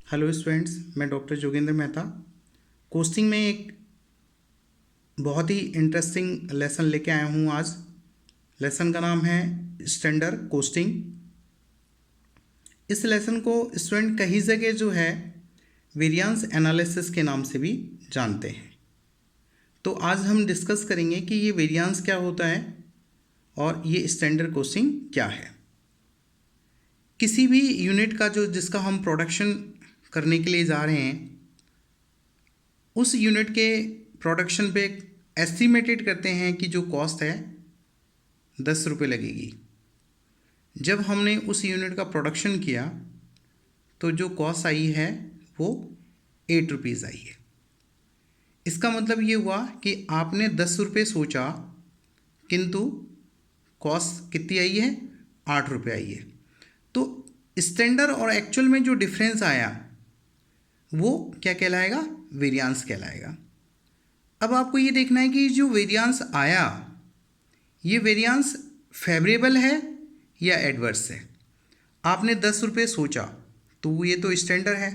Hello students, मैं doctor Jogendra Mehta costing में एक बहुत ही इंटरेस्टिंग लेसन लेके आया हूँ आज। लेसन का नाम है स्टैंडर्ड कोस्टिंग। इस लेसन को स्टूडेंट कई जगह जो है वेरिएंस एनालिसिस के नाम से भी जानते हैं। तो आज हम डिस्कस करेंगे कि ये वेरिएंस क्या होता है और ये स्टैंडर्ड कोस्टिंग क्या है। किसी भी यूनिट का जिसका हम प्रोडक्शन करने के लिए जा रहे हैं, उस यूनिट के प्रोडक्शन पे एस्टिमेटेड करते हैं कि जो कॉस्ट है 10 रुपये लगेगी। जब हमने उस यूनिट का प्रोडक्शन किया तो जो कॉस्ट आई है वो 8 रुपीज़ आई है। इसका मतलब ये हुआ कि आपने 10 रुपये सोचा किंतु कॉस्ट कितनी आई है, 8 रुपये आई है। तो स्टैंडर्ड और एक्चुअल में जो डिफरेंस आया वो क्या कहलाएगा, वेरिएंस कहलाएगा। अब आपको ये देखना है कि जो वेरिएंस आया ये वेरिएंस फेवरेबल है या एडवर्स है। आपने 10 रुपये सोचा तो ये तो स्टैंडर्ड है।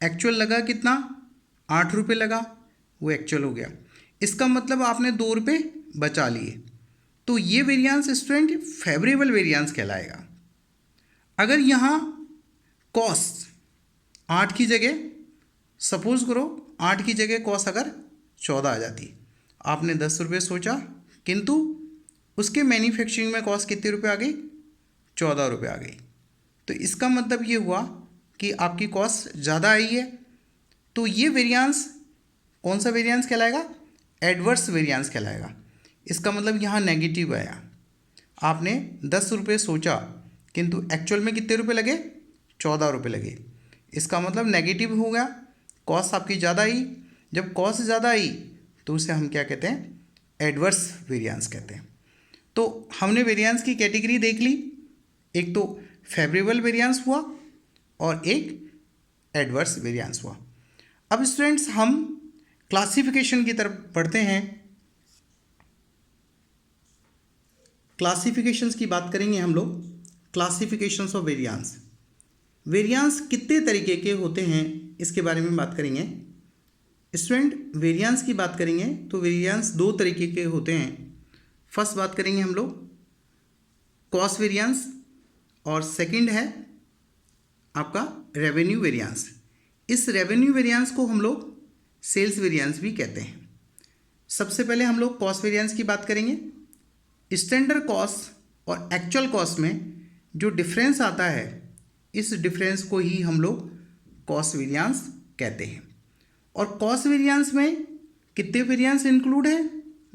एक्चुअल लगा कितना, 8 रुपये लगा, वो एक्चुअल हो गया। इसका मतलब आपने 2 रुपये बचा लिए, तो ये वेरिएंस स्टूडेंट फेवरेबल वेरिएंस कहलाएगा। अगर यहाँ कॉस्ट 8 की जगह, सपोज करो 8 की जगह कॉस्ट अगर 14 आ जाती, आपने 10 रुपये सोचा किंतु उसके मैन्युफैक्चरिंग में कॉस्ट कितने रुपये आ गई, 14 रुपये आ गई। तो इसका मतलब ये हुआ कि आपकी कॉस्ट ज़्यादा आई है। तो ये वेरिएंस कौन सा वेरिएंस कहलाएगा, एडवर्स वेरिएंस कहलाएगा। इसका मतलब यहाँ नेगेटिव आया। आपने 10 रुपये सोचा किंतु एक्चुअल में कितने रुपये लगे, 14 रुपये लगे। इसका मतलब नेगेटिव हो गया, कॉस्ट आपकी ज़्यादा आई। जब कॉस्ट ज़्यादा आई तो उसे हम क्या कहते हैं, एडवर्स वेरिएंस कहते हैं। तो हमने वेरिएंस की कैटेगरी देख ली, एक तो फेवरेबल वेरिएंस हुआ और एक एडवर्स वेरिएंस हुआ। अब स्टूडेंट्स हम क्लासिफिकेशन की तरफ बढ़ते हैं। क्लासिफिकेशंस की बात करेंगे हम लोग। क्लासिफिकेशंस ऑफ वेरिएंस, वेरिएंस कितने तरीके के होते हैं इसके बारे में बात करेंगे। स्टूडेंट वेरिएंस की बात करेंगे तो वेरिएंस 2 तरीके के होते हैं। फर्स्ट बात करेंगे हम लोग कॉस्ट वेरिएंस और सेकंड है आपका रेवेन्यू वेरिएंस। इस रेवेन्यू वेरिएंस को हम लोग सेल्स वेरिएंस भी कहते हैं। सबसे पहले हम लोग कॉस्ट वेरिएंस की बात करेंगे। स्टैंडर्ड कॉस्ट और एक्चुअल कॉस्ट में जो डिफरेंस आता है, इस डिफरेंस को ही हम लोग कॉस्ट वेरिएंस कहते हैं। और कॉस्ट वेरिएंस में कितने वेरिएंस इंक्लूड है,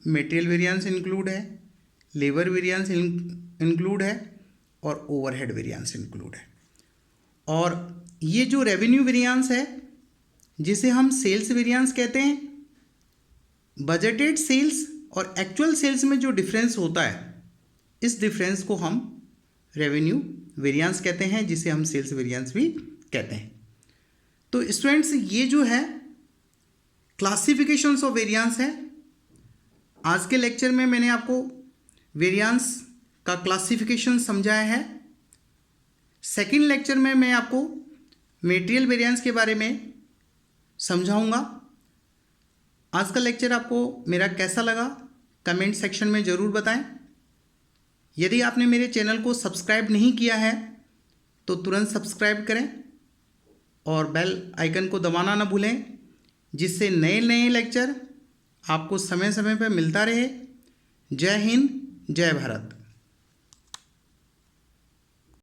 मटेरियल वेरिएंस इंक्लूड है, लेबर वेरिएंस इंक्लूड है और ओवरहेड वेरिएंस इंक्लूड है। और ये जो रेवेन्यू वेरिएंस है जिसे हम सेल्स वेरिएंस कहते हैं, बजटेड सेल्स और एक्चुअल सेल्स में जो डिफरेंस होता है, इस डिफरेंस को हम रेवेन्यू वेरिएंस कहते हैं, जिसे हम सेल्स वेरिएंस भी कहते हैं। तो स्टूडेंट्स ये जो है क्लासिफिकेशंस ऑफ वेरिएंस है। आज के लेक्चर में मैंने आपको वेरिएंस का क्लासिफिकेशन समझाया है। सेकंड लेक्चर में मैं आपको मटेरियल वेरिएंस के बारे में समझाऊंगा। आज का लेक्चर आपको मेरा कैसा लगा कमेंट सेक्शन में ज़रूर बताएं। यदि आपने मेरे चैनल को सब्सक्राइब नहीं किया है तो तुरंत सब्सक्राइब करें और बेल आइकन को दबाना ना भूलें, जिससे नए नए लेक्चर आपको समय समय पर मिलता रहे। जय हिंद, जय भारत।